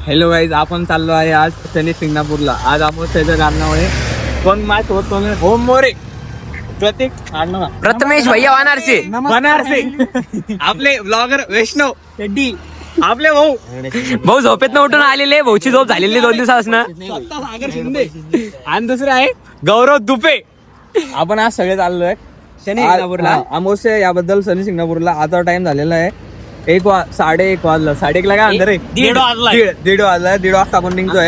Hello guys, आपण चाललो आहे आज शनी शिंगणापूरला. आज अमावस्येच्या कारणामुळे पण मॅच होतो होम मोरे प्रतीक प्रथमेश भैया वानारचे बनारसे आपले ब्लॉगर वैष्णव शेट्टी आपले भाऊ भाऊ झोपेत उठून आलेले. भाऊची झोप झालेली 2 दिवसापासून. स्वतः सागर शिंदे आणि दुसरे आहे गौरव दुपे. आपण आज सगळे चाललो आहे शनी शिंगणापूरला. अमावस्या याबद्दल शनी शिंगणापूरला. आता टाइम झालेला आहे 1:30 वाजला. 1:30 ला काय अंदर आहे? 1:30 वाजला. 1:30 वाजता आपण निघतोय.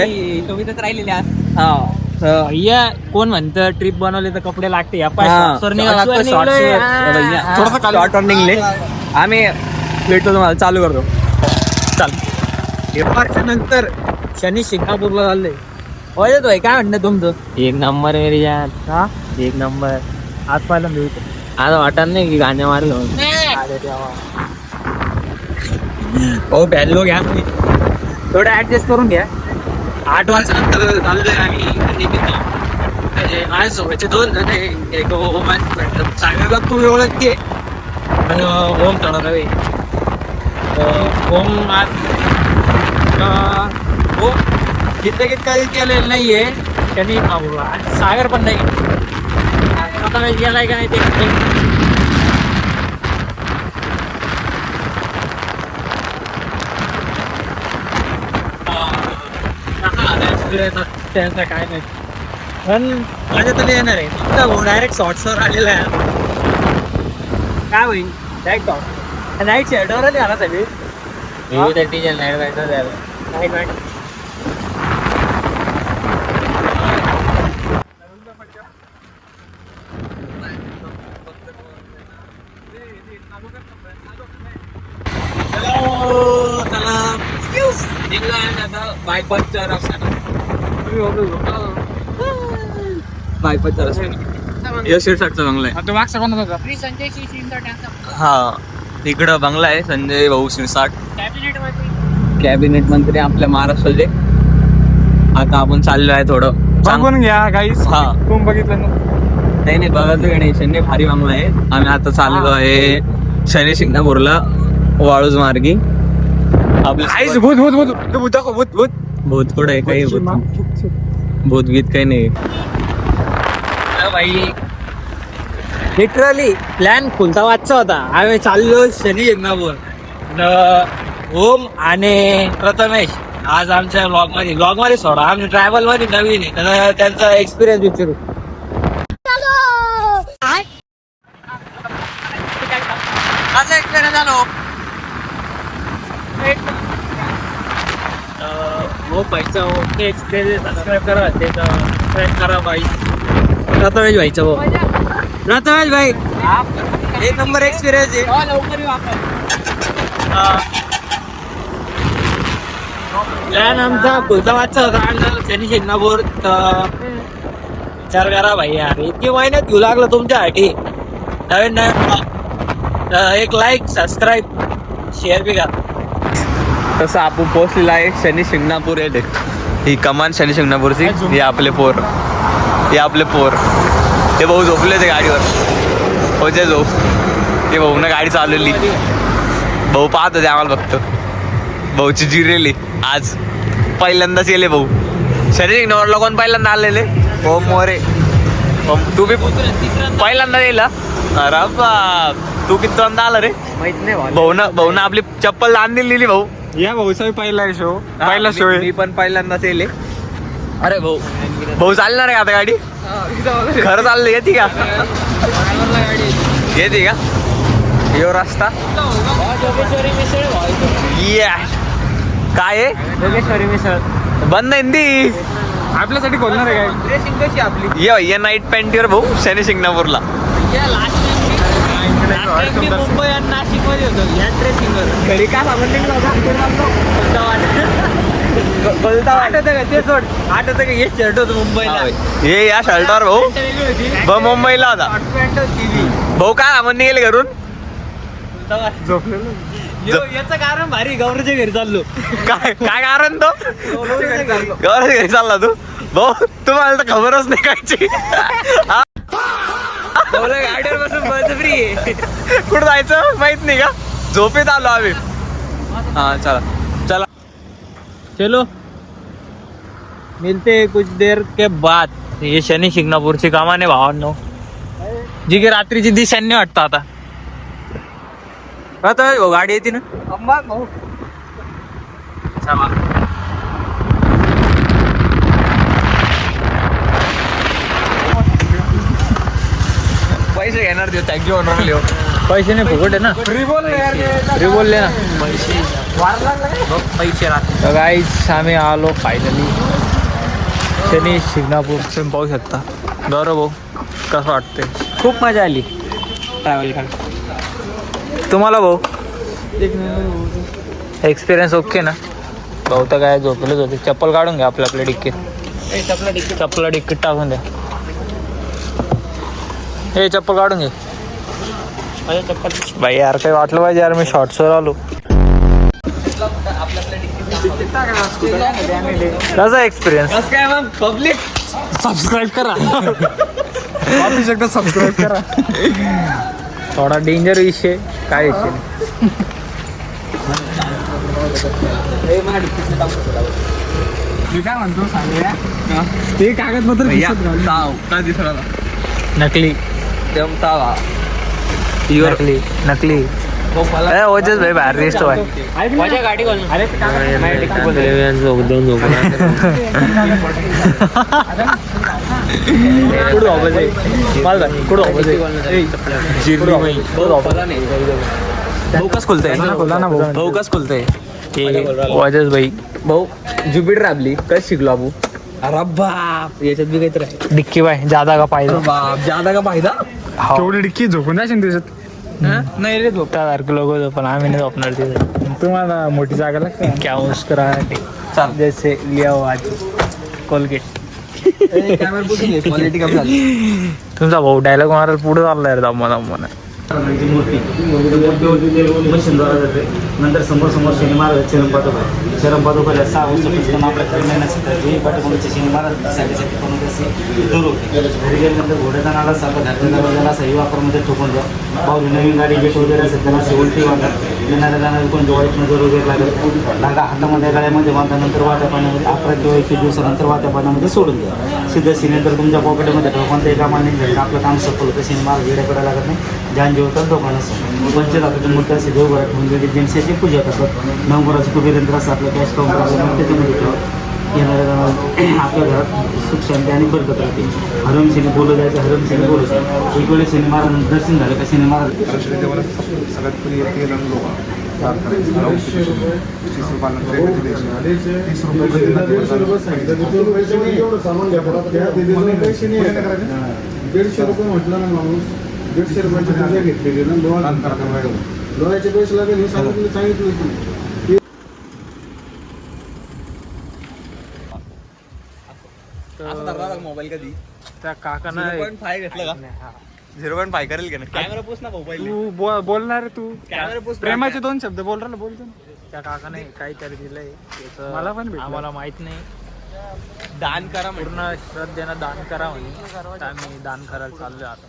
राहिलेले हा भैया कोण म्हणतं ट्रिप बनवले तर कपडे लागते. शॉर्ट निघले. आम्ही भेटतो तुम्हाला. चालू करतो. चाल. नंतर शनी शिंगणापूरला चालले. होय काय म्हणणं तुमचं? 1 नंबर मेरी जान. हा, 1 नंबर. आज पाहिलं मिळतो. आज वाटत नाही की गाणे मारलो. हो बॅलो घ्या तुम्ही. थोडं ऍडजस्ट करून घ्या. 8 वाजता नंतर चाललोय आम्ही. माझ्यासोबतचे 2 जण आहे. एक ओम सागरला तुम्ही ओळखते आणि ओम तळावे. ओम ओम जिंदगीत काही केलेलं नाहीये त्यांनी. सागर पण नाही. आता गेलाय का नाही ते त्यांचा काय नाही. पण माझ्या तरी येणार आहे फक्त डायरेक्ट शॉर्ट्सवर आलेला आहे. काय होईल डायरेक्ट शॉर्ट नाईट शेडवर आली आला सगळी. बायपासचा रस्ता. बायपासचा रस्ता. या शिरसाटचा बंगला आहे. तो मागचा कोण होता? हा, इकडं बंगला आहे संजय भाऊ शिरसाट, कॅबिनेट मंत्री आपल्या महाराष्ट्राचे. आता आपण चाललो आहे थोडं बघून घ्या गाईस. हा, तुम्ही बघितलं ना? नाही बघायचं का नाही. शनी भारी बंगला आहे. आम्ही आता चाललो आहे शनी शिंगणापूरला वाळूज मार्गी. आपलं भूत भूत भूत भूत दाखव. भूत भूत भूत कुठं आहे? काही भूत गीत काही नाही भाई. लिटरली प्लॅन खुलता वाजचा होता. आम्ही चाललो शनी शिंगणापूर. ओम आणि प्रथमेश आज आमच्या ब्लॉग मध्ये सोडा. आम्ही ट्रॅव्हल मध्ये नवीन आहे तर त्यांचा एक्सपिरियन्स विचारू. सबस्क्राईब करा. सबस्क्राईब करा भाई. प्रथमेश भाईचा भाऊ. प्रथमेश भाई 1 नंबर एक्सपिरियन्स आहे. प्लॅन आमचा खुलताबादचा होता. शनी शिंगणापूर. विचार करा भाई यार, इतकी मेहनत घेऊ लागलं तुमच्यासाठी. नवीन एक लाईक सबस्क्राईब शेअर बी करा. तसं आपण पोहोचलेला आहे शनी शिंगणापूर येते. ही कमान शनी शिंगणापूरची. हे आपले पोर. ते भाऊ झोपले ते गाडीवर. होते झोप. ते भाऊ ना गाडी चालवली. भाऊ पाहत होते आम्हाला फक्त. भाऊची जिरेली आज पहिल्यांदाच येले भाऊ. शनी शिंगणापूरला कोण पहिल्यांदा आलेले? ओम मोरे. तू बी पहिल्यांदा येईल? अरे बाप, तू किती आला रे? माहित नाही भाऊ ना आपली चप्पल आणली लिहिली भाऊ. या भाऊचा पहिला शो. पहिला शो मी पण पहिल्यांदाच येले. अरे भाऊ चालणार आहे आता गाडी? खरं चाललं? येते का? येते का? यो रस्ता काय आहे? योगेश्वरी मिसळ बंद हिंदी आपल्यासाठी खोलणार आहे काय? ड्रेसिंग कशी आपली? ये नाईट पॅन्टीवर भाऊ शनी शिंगणापूरला. मुंबई आणि नाशिक मध्ये होतो या ड्रेसिंगवर. घरी काय बोलता वाटत का ते सोड. आठवत का हे शर्ट होतं मुंबईला? हे या शर्टावर भाऊ मुंबईला होता भाऊ. काय आपण निघेल घरून? याचं कारण भारी. गौरवच्या घरी चाललो. काय कारण? तो गौरवच्या घरी चालला तू भाऊ? तुम्हाला तर खबरच नाही कायची. गाडीवर बसून फ्री आहे. कुठं जायचं माहित नाही का? झोपेत आलो आम्ही. हा चला चला. चलो मिलते हैं कुछ देर के बाद. हे शनी शिंगणापूरची कामाने भावांनो जी की रात्रीची दिशांनी वाटतं आता. गाडी येते ना. चला. पैसे घेणार देऊ थँक्यू ऑनर लिहो. पैसे नाही फुकट आहे ना. बोलले ना पैसे राहते. गाईज आम्ही आलो फायनली शनी शिंगणापूर. तुम्ही पाहू शकता. गौरव भाऊ कसं वाटतंय? खूप मजा आली ट्रॅव्हल करून. तुम्हाला भाऊ एक्सपिरियन्स ओके ना? भाऊ तर काय झोपलेच होते. चप्पल काढून घ्या आपल्या डिक्कीत. चप्पल डिक्कीत टाकून द्या. हे चप्पल काढून घे भाई. यार काही वाटलं पाहिजे यार, मी शॉर्ट्सवर आलो. कसा एक्सपिरियन्स? काय मग पब्लिक सबस्क्राईब करा. वापरू शकता सबस्क्राईब करा. थोडा डेंजर विषय काय विषय मी काय म्हणतो सांगूया ते कागदपत्र नकली नकली ओजस भाई बाहेर रेस्ट भाई. माझ्या गाडी भाऊ कस खुलतंय? भाऊ कस खुलतंय? ओजस भाई भाऊ ज्युपिटर आपली कस शिकलो आपण. अरे बाप याच्यात बी काहीतरी आहे. डिक्की भाई ज्यादा का पाहिजे. बाप ज्यादा का फायदा. तेवढी डिक्की झोपून जाशील त्याच्यात. नाही रे झोपता लोक पण आम्ही नाही झोपणार तिथे. तुम्हाला मोठी जागा लागते. क्या मुस्कुरा जैसे लिया हो आज कोलगेट. क्वालिटी कमी झाली. तुमचा भाऊ डायलॉग मारायला पुढे चाललाय दम्मा. मशीनद्वारा जाते. नंतर समोर शनी महाराज शरण पादोबाला 6 वाजता आपल्या कल्याणासाठी पाठीमागचे शनी महाराज साठी बनवत असे दूर होते. घरी गेल्यानंतर घोड्याचा नाला सापा घातला असा वापरामध्ये ठोकून द्या. पावली नवीन गाडी गेट वगैरे असेल त्याला असे उलटी वाटतात. येणाऱ्या जाणारे कोण जवळीत नजर वगैरे लागेल. धागा हातामध्ये गळ्यामध्ये बांधल्यानंतर वाट्या पाण्यामध्ये 11 किंवा 21 दिवसानंतर वाट्या पाण्यामध्ये सोडून द्या. सिद्ध सिलेंडर तुमच्या पॉकेटमध्ये ठेवा. कोणत्याही कामाने घ्यायचं आपलं काम सफल होतं. शनी महाराज वेड्या करायला लागत नाही. ज्ञान जेवतात दोघांना पंचधातूचे मूर्ती असे देवघरात ठेवून दिनशाची पूजा करतात. नवघराचं कुबेर यंत्र असं आपलं कॅश काउंटर असं त्याच्यामध्ये ठेवा. येणाऱ्या आपल्या घरात सुख शांती आणि बरकत राहते. हरमशनी बोलू द्यायचं. हरमशनी बोलू द्यायचं. एक वेळेस शनी महाराज दर्शन झालं का शनी महाराज सगळ्यात पहिले येते लोक ₹150 म्हटलं ना माणूस. 150 रुपयाची पूजा घेतलेली ना. लोहाचे पैसे लागेल हे सांगितलं. मोबाईल कधी त्या काकांना 0.5 घेतलं का? 0.5 करेल का? कॅमेरा पोच ना भाऊ पहिले. तू बोलणार तू कॅमेरा पोच. प्रेमाचे 2 शब्द बोलतो ना. त्या काकाने काहीतरी दिलंय त्याचं मला पण भेटलं. आम्हाला माहित नाही. दान करा म्हणजे. पूर्ण श्रद्धेनं दान करा म्हणे. तर आम्ही दान करायला चाललोय आता.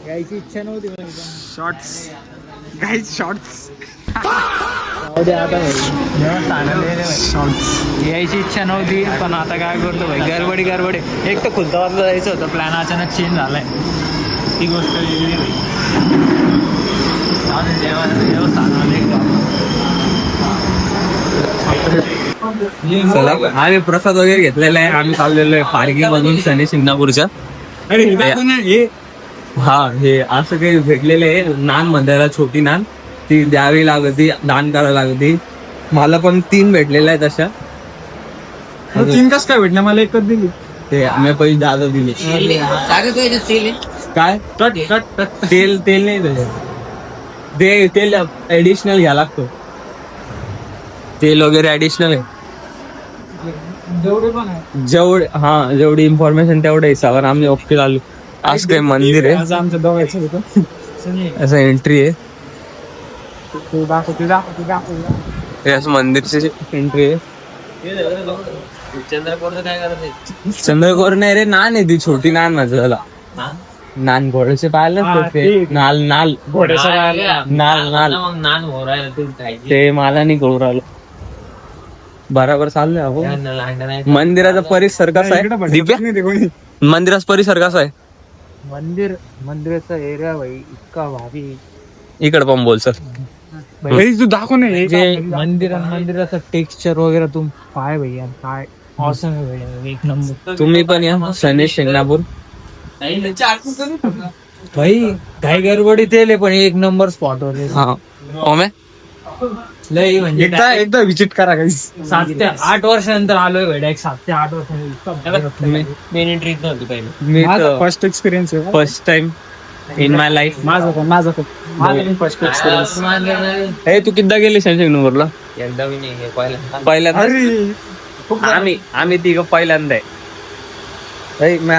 यायची इच्छा नव्हती. शॉर्ट्स गाईज शॉर्ट्स यायची इच्छा नव्हती पण आता काय करतो भाई. गडबडी एक तर खुलताबादला जायचं होतं. प्लॅन अचानक चेंज झालाय. ती गोष्ट वेगळी नाही. आम्ही प्रसाद वगैरे घेतलेला आहे. आम्ही चाललेलो आहे पार्किंग मधून शनी शिंगणापूरच्या. हा हे असं काही भेटलेलं आहे. नान म्हणतायला छोटी नान ती द्यावी लागती. दान करावी लागती. मला पण 3 भेटलेल्या आहेत अशा. 3 कस काय भेटल्या? मला एकच दिली. ते आम्ही पैसे दादा दिले. काय तेल नाही त्याच्यात. तेल ऍडिशनल घ्या लागतो. तेल वगैरे ऍडिशनल आहे. जेवढे पण आहे जेवढी इन्फॉर्मेशन तेवढ्या हिसाबावर आम्ही ओके आलो. असं काही मंदिर आहे, असं आमचं दोघांचं होतं. असं एंट्री आहे. तू दाखव. हे असं मंदिरची एंट्री आहे. चंद्रकोर नाही रे, नान आहे ती छोटी नान माझं झाला. नान घोड्याचे पाहिलं ते नाल नाल ते मला नाही कळू राहिलं. बराबर चाललंय अहो. मंदिराचा परिसर कसा आहे दिव्या? मंदिराचा परिसर कसा आहे? मंदिराचा एरिया भाई इतका भारी. इकडे पण बोल सर. तू दाखव नाही मंदिराचं टेक्स्चर वगैरे तुम पाय भैया काय ऑसम आहे भैया, एक नंबर. तुम्ही पण या शनी शिंगणापूर. भाई काही गडबडी तेल पण एक नंबर स्पॉट वर. हा ओमे लय म्हणजे एकदा विजिट करा काही. 7 ते 8 वर्षानंतर आलोय भेटा. 7 ते 8 वर्षानंतर मेन एंट्री इथं होती पहिले. मी फर्स्ट एक्सपिरियन्स आहे. First time in my life. माझं पण फर्स्ट एक्सपिरियन्स. हे तू किद्दा गेली शनी शिंगणापूरला? एकदा मी नाही पहिल्यांदा आम्ही तिघ पहिल्यांदा आहे. मी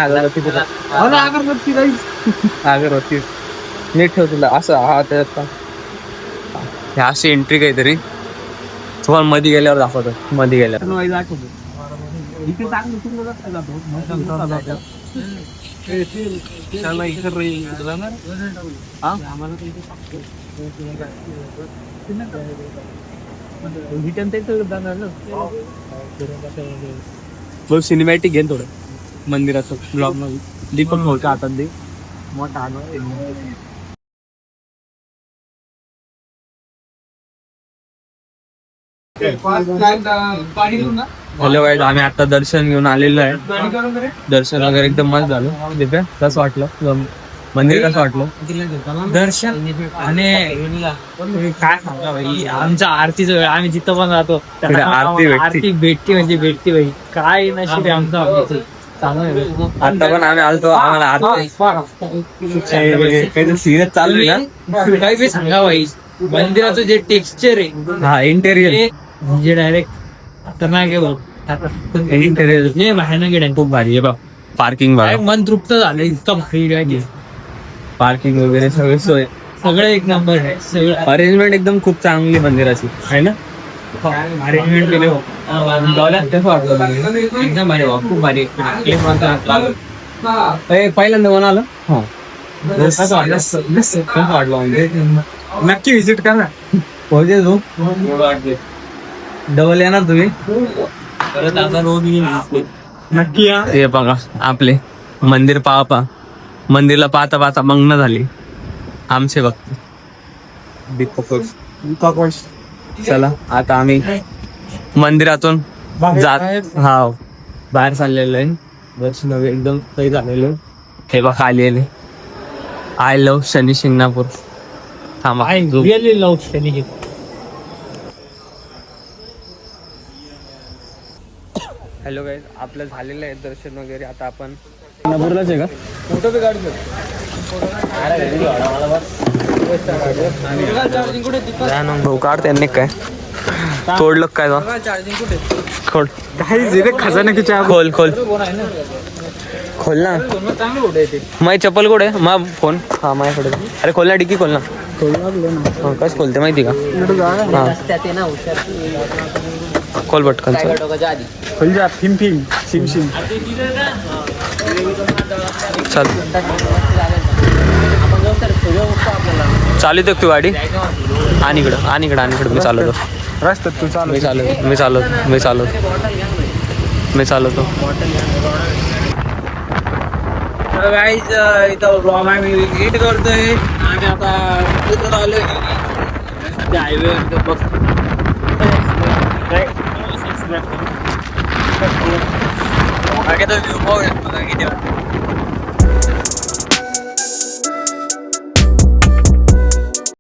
अगरबत्ती नीट ठेव तुला असं. हा त्यात अशी एंट्री काहीतरी तुम्हाला मध्ये गेल्यावर दाखवतो. मध्ये गेल्यावर सिनेमॅटिक घेईन थोडं मंदिराचं ब्लॉग मध्ये. दीपक भाऊच्या हातात दे मोठा. हॅलो गाईज, आम्ही आता दर्शन घेऊन आलेलो आहे. दर्शन वगैरे एकदम मस्त झालं. दिव्या कसं वाटलं मंदिर? कसं वाटलं दर्शन? आणि काय सांगा भाई, आमच्या आरतीचं वेळ आम्ही जिथं पण जातो तिकडे आरती भेटते म्हणजे भेटते भाई. काय नशीब आहे आमचं. आता पण आम्ही आलतो. आम्हाला सिरियस चालू आहे ना. काही बी सांगा भाई, मंदिराचं जे टेक्स्चर आहे, हा इंटेरियर म्हणजे डायरेक्ट खतरनाक आहे भाऊ. इंटेरियर हे बाहेर गेलं खूप भारी आहे बा. पार्किंग बघा, मन तृप्त झालं. इतकं भारी पार्किंग वगैरे सगळे सोय, सगळं एक नंबर आहे. सगळं अरेंजमेंट एकदम खूप चांगली मंदिराची आहे ना. अरेंजमेंट केले एकदम भारी भाऊ, खूप भारी. पहिल्यांदा कोण आलं? हो कसं वाटलं म्हणजे? नक्की विजिट करा. पोहोचे तू डबल येणार तुम्ही? नक्की या. हे बघा आपले मंदिर पाहा. मंदिरला पाहता पाहता मग्न झाली आमचे भक्त. दीपक चला आता आम्ही मंदिरातून जात बाहेर चाललेलो आहे. दर्शन एकदम सही झालेलो. हे बघा आलेले. I love Shani Shingnapur. थांबा really love Shani. Hello guys, आपलं झालेलं आहे दर्शन वगैरे. आता आपण नागपूरलाच आहे का? फोटो बी काढतो. भाऊ काढ त्यांनी काय तोडलं काय खोल खजाना खोल खोल खोल ना. माझी चप्पल कुठे? मा फोन हा माझ्याकडे. अरे खोल ना, डिक्की खोल ना. कसं खोलते माहिती का? खोल पटकन. चल चालू दे तू गाडी. आणि इकडं मी चालवतो रस्त्यात. तू चालू. मी चालवतो. गाईज इथं ब्लॉग आम्ही एडिट करतोय. आम्ही आता इथं आलोय हायवे बघ.